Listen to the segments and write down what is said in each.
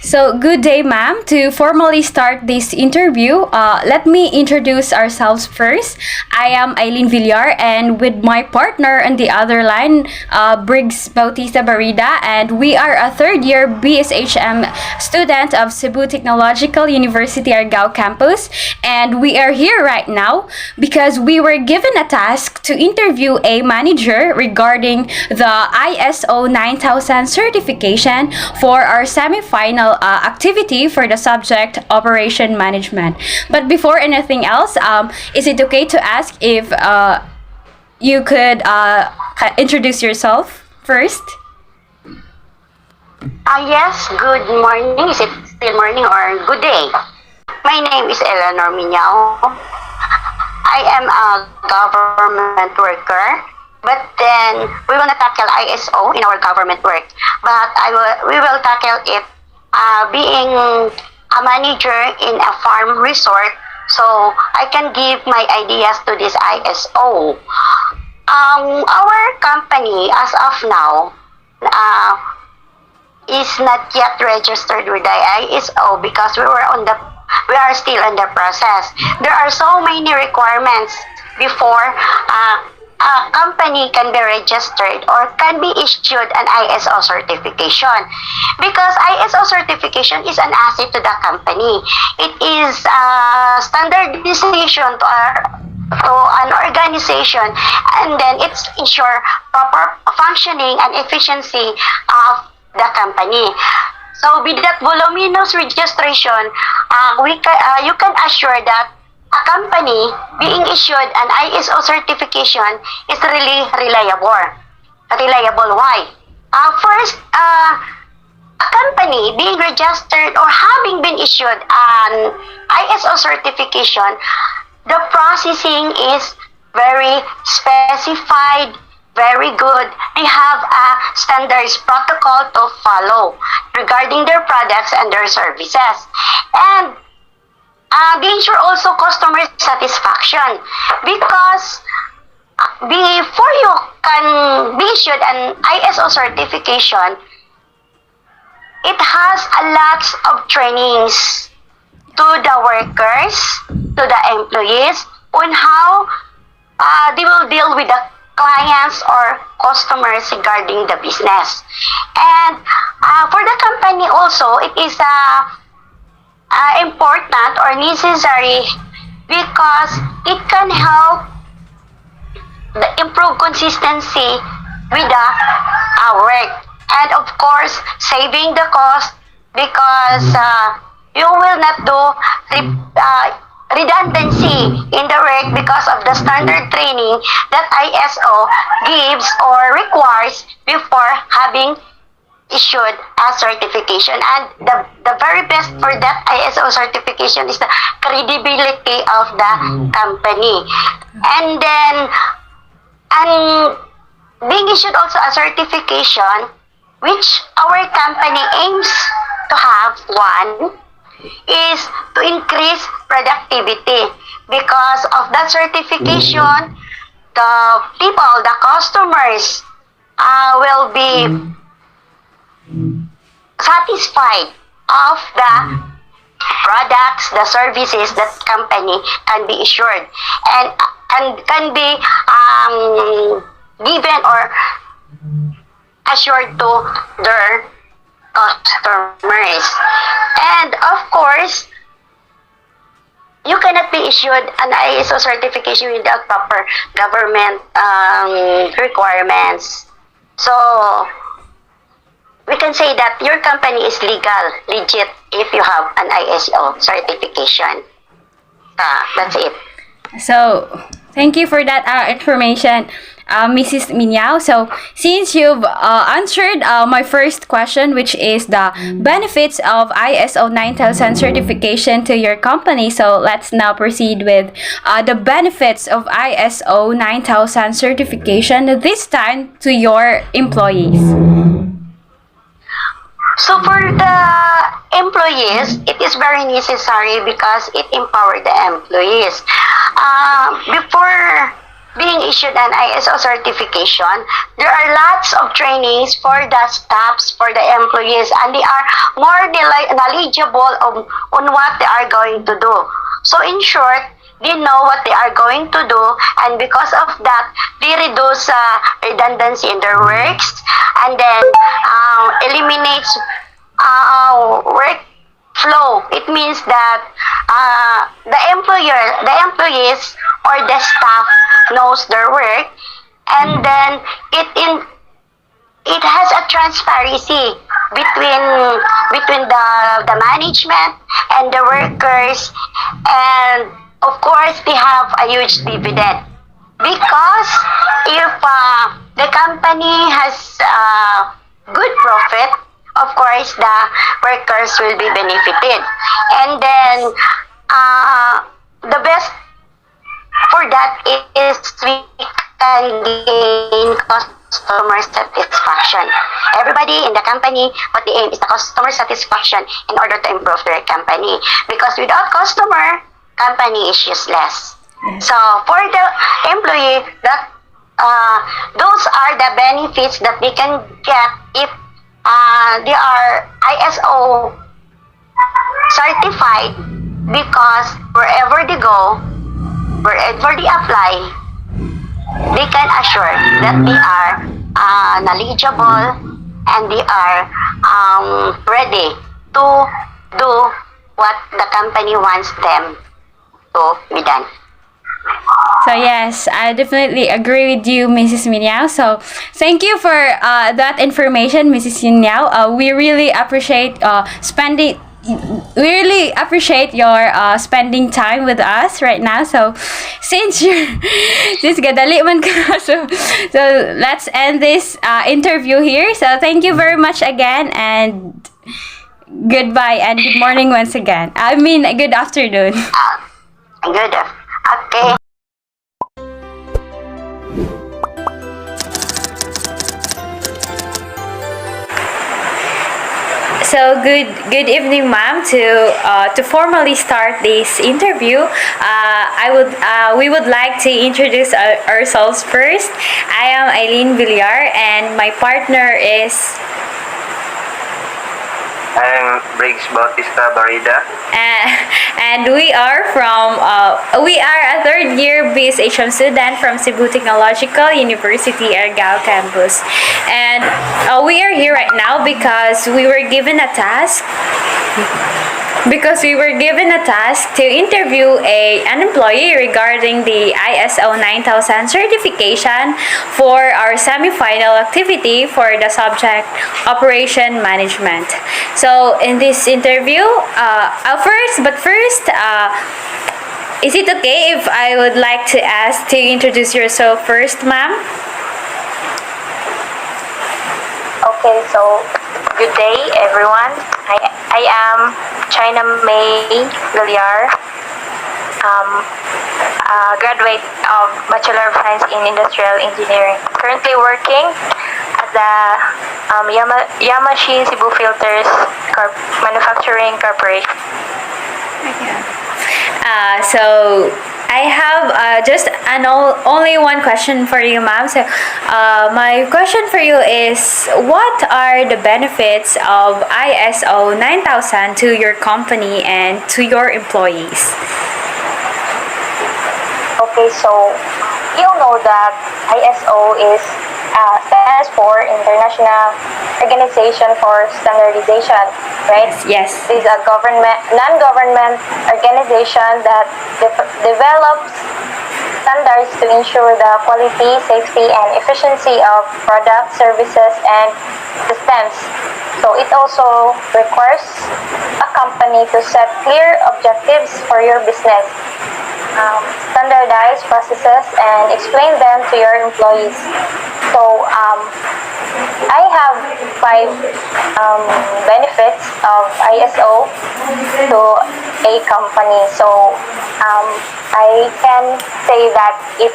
So, good day, ma'am. To formally start this interview, let me introduce ourselves first. I am Ailen Villar, and with my partner on the other line, Briggs Barrida, and we are a third-year BSHM student of Cebu Technological University Argao campus, and we are here right now because we were given a task to interview a manager regarding the ISO 9000 certification for our semifinal activity for the subject Operation Management. But before anything else, is it okay to ask if you could introduce yourself first? Yes, good morning. Is it still morning or good day? My name is Ailen. I am a government worker, but then we will not tackle ISO in our government work, but we will tackle it being a manager in a farm resort, so I can give my ideas to this ISO. Our company, as of now, is not yet registered with the ISO because we are still in the process. There are so many requirements before a company can be registered or can be issued an ISO certification, because ISO certification is an asset to the company. It is a standardization to an organization, and then it's ensure proper functioning and efficiency of the company. So with that voluminous registration, you can assure that a company being issued an ISO certification is really reliable. Reliable, why? First, a company being registered or having been issued an ISO certification, the processing is very specified, very good. They have a standards protocol to follow regarding their products and their services. And they ensure also customer satisfaction, because before you can be issued an ISO certification, it has a lot of trainings to the workers, to the employees, on how they will deal with the clients or customers regarding the business. And for the company also, it is important or necessary because it can help improve consistency with the work, and of course saving the cost, because you will not do redundancy in the work because of the standard training that ISO gives or requires before having issued a certification. And the very best for that ISO certification is the credibility of the company. And then, being issued also a certification, which our company aims to have one, is to increase productivity. Because of that certification, the people, the customers will be satisfied of the products, the services that company can be assured and can be given or assured to their customers. And of course, you cannot be issued an ISO certification without proper government requirements. So we can say that your company is legal, legit, if you have an ISO certification. That's it. So, thank you for that information, Mrs. Minyao. So, since you've answered my first question, which is the benefits of ISO 9000 certification to your company, so let's now proceed with the benefits of ISO 9000 certification, this time to your employees. So for the employees, it is very necessary because it empower the employees. Before being issued an ISO certification, there are lots of trainings for the staffs, for the employees, and they are more knowledgeable on what they are going to do. So in short, they know what they are going to do, and because of that, they reduce redundancy in their works, and then eliminates work flow. It means that the employees or the staff knows their work, and then it has a transparency between the management and the workers, and of course they have a huge dividend because if the company has good profit, of course the workers will be benefited, and then the best for that is we can gain customer satisfaction. Everybody in the company, what they aim is the customer satisfaction in order to improve their company. Because without customer, company is useless. So for the employee, that those are the benefits that they can get if they are ISO certified, because wherever they go, wherever they apply, they can assure that they are knowledgeable and they are ready to do what the company wants them to be done. So yes, I definitely agree with you, Mrs. Minyao. So thank you for that information, Mrs. Minyao. We really appreciate your spending time with us right now. So since you're just gadali man ka, so let's end this interview here. So thank you very much again, and goodbye and good morning once again. I mean, good afternoon. Good. Okay. So good evening, ma'am. To formally start this interview, we would like to introduce ourselves first. I am Ailen Villar, and my partner is. I'm Briggs Barrida. And we are a third year BSHM student from Cebu Technological University Argao campus, and we are here right now because we were given a task. To interview an employee regarding the ISO 9000 certification for our semi-final activity for the subject Operation Management. So in this interview, first, is it okay if I would like to ask to introduce yourself first, ma'am? Okay, so good day, everyone. I am China May Villar, graduate of Bachelor of Science in Industrial Engineering. Currently working at the Yamashi Cebu Filters Manufacturing Corporation. So I have just only one question for you, ma'am. So my question for you is, what are the benefits of ISO 9000 to your company and to your employees? Okay, so you know that ISO stands for International Organization for Standardization, right? Yes. It is a non-government organization that develops standards to ensure the quality, safety, and efficiency of products, services, and systems. So it also requires a company to set clear objectives for your business, standardize processes, and explain them to your employees. So I have 5 benefits of ISO to a company. So I can say that it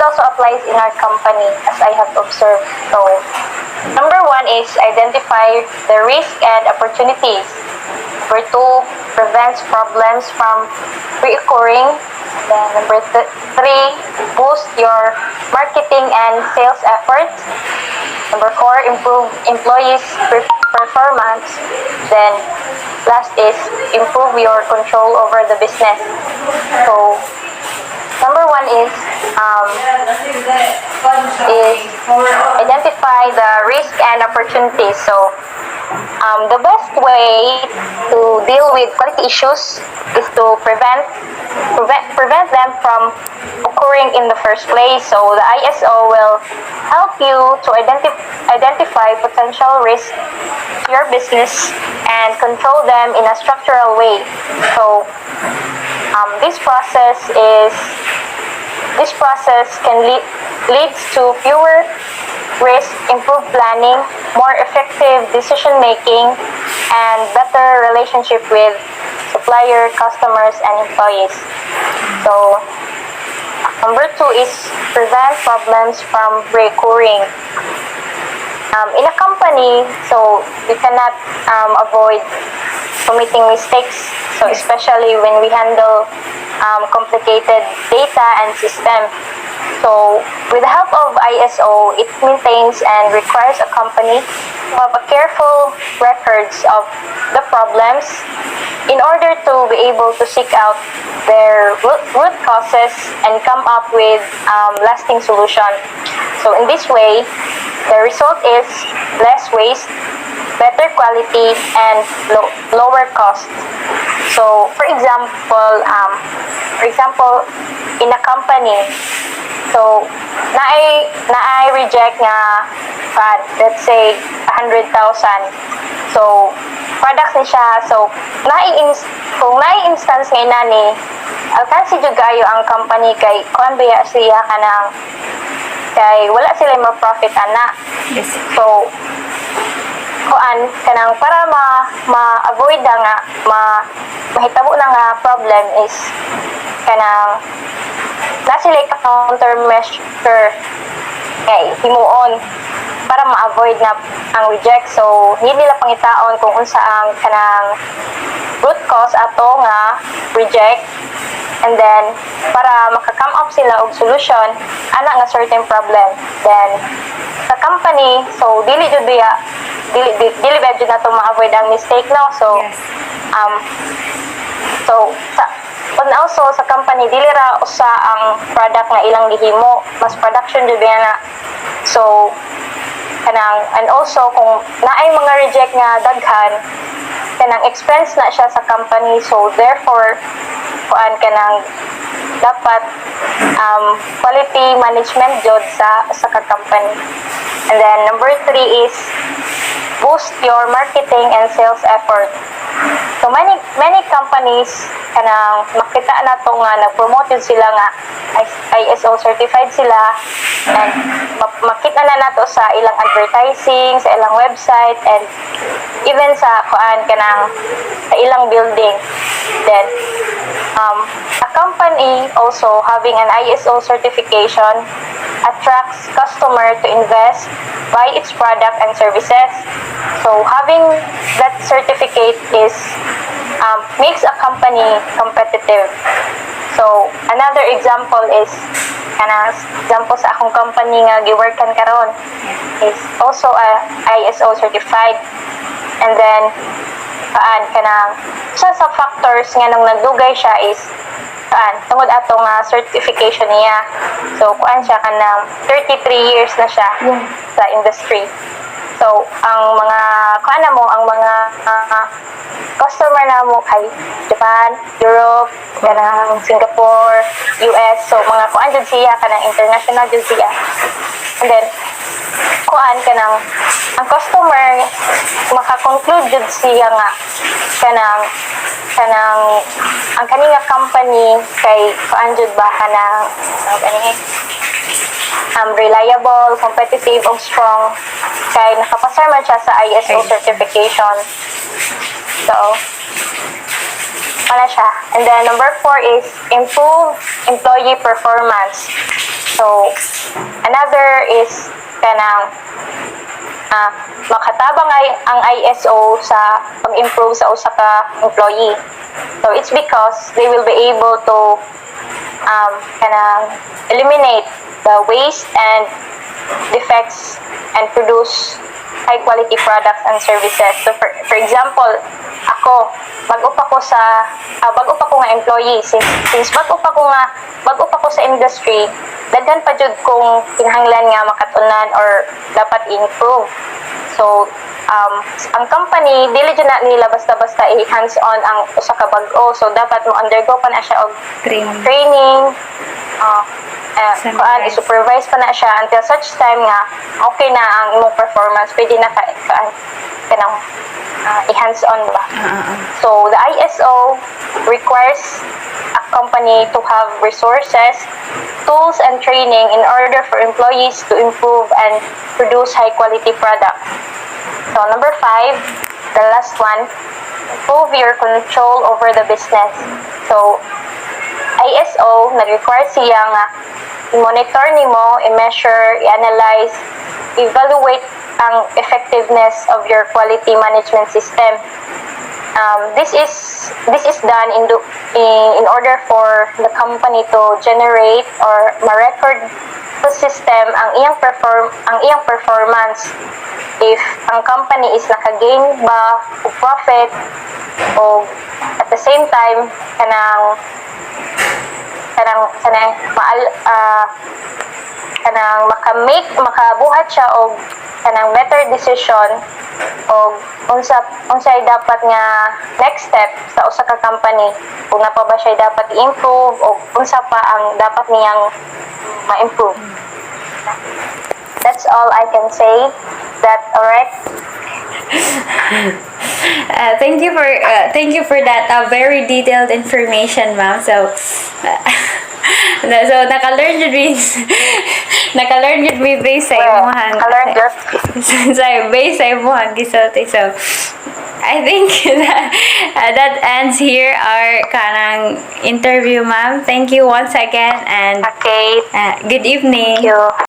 also applies in our company, as I have observed. So Number 1 is identify the risk and opportunities. Number 2, prevents problems from reoccurring. Then number 3, boost your marketing and sales efforts. Number 4, improve employees' performance. Then last is improve your control over the business. So number 1 is identify the risk and opportunities. So the best way to deal with quality issues is to prevent them from occurring in the first place. So the ISO will help you to identify potential risks to your business and control them in a structural way. So this process can leads to fewer risks, improved planning, more effective decision making, and better relationship with supplier, customers, and employees. So number 2 is prevent problems from recurring. In a company, so you cannot avoid committing mistakes. So especially when we handle complicated data and system. So with the help of ISO, it maintains and requires a company to have a careful records of the problems in order to be able to seek out their root causes and come up with lasting solution. So in this way, the result is less waste, better quality, and lower cost. So for example, in a company, so na reject nga let's say 100,000. So products ni siya. So kung instance nga nani, alkansi jud kayo ang company kay kuan baya siya kanang kay wala sila mo profit ana. Yes. So kuan kanang para ma-avoid nga mahitabo na nga problem is kanang na sila countermeasure kay himuon para ma-avoid na ang reject. So hindi nila pangitaon kung unsa ang kanang root cause ato nga reject, and then para maka-come up sila og solution ana nga certain problem. Then sa company, so dili jud ba jud nato ma-avoid ang mistake, no? So Yes. And also sa company dili ra usa ang product nga ilang gihimo, mas production jud na. So kanang, and also kung naay mga reject nga daghan, kanang expense na siya sa company. So therefore kuan kanang dapat quality management jud sa company. And then number 3 is boost your marketing and sales effort. So many companies kanang makita na to nga nag-promote yun sila nga ISO certified sila, and makita na nato sa ilang advertising, sa ilang website, and even sa kuan kanang sa ilang building. Then a company also having an ISO certification attracts customer to invest, buy its product and services. So having that certificate is makes a company competitive. So another example is example sa akong company nga giworkan karon is also a ISO certified. And then kanang sa factors nga nang nagdugay siya is tungod ato nga certification niya. So kuan siya kanang 33 years na siya sa industry. So ang mga ang mga customer na mo kay Japan, Europe, kanang Singapore, US. So mga kuan jud siya kanang international jud siya. And then kanang ang customer maka-conclude jud siya nga kanang ang kaninga company kay kuan jud ba kanang reliable, competitive, ug strong, kay nakapasar man siya sa ISO certification. So wala siya. And then number 4 is improve employee performance. So another is kanang makatabang ay ang ISO sa pag-improve sa usa ka employee. So it's because they will be able to kanang eliminate the waste and defects and produce high quality products and services. So for example, ako bago pa ko nga employee, since bago pa ko sa industry, daghan pa jud kong kinahanglan nga makatunan or dapat improve. So ang company dili jud na nila basta-basta i-hands-on ang usa ka bag-o, so dapat mo undergo pa na siya og training i-supervise pa na siya until such time nga okay na ang imong performance, pwede na kanang i-hands-on ba. So the ISO requires a company to have resources, tools, and training in order for employees to improve and produce high quality products. So number 5, the last one, improve your control over the business. So ISO nag-require siya nga i-monitor nimo, i-measure, i-analyze, evaluate ang effectiveness of your quality management system. This is done in order for the company to generate or ma-record sa system ang iyang performance, if ang company is naka-gain ba o profit, o at the same time kanang makabuhat siya og kanang better decision og unsay dapat nga next step sa usa ka company, kung napa ba siya dapat i-improve o unsa pa ang dapat niyang ma-improve. That's all I can say. That alright? Thank you for that very detailed information, ma'am. So naka-learn jud me based sa imuhang based sa imuhang gisulti. So I think that ends here our kanang interview, ma'am. Thank you once again, and Okay. good evening. Thank you.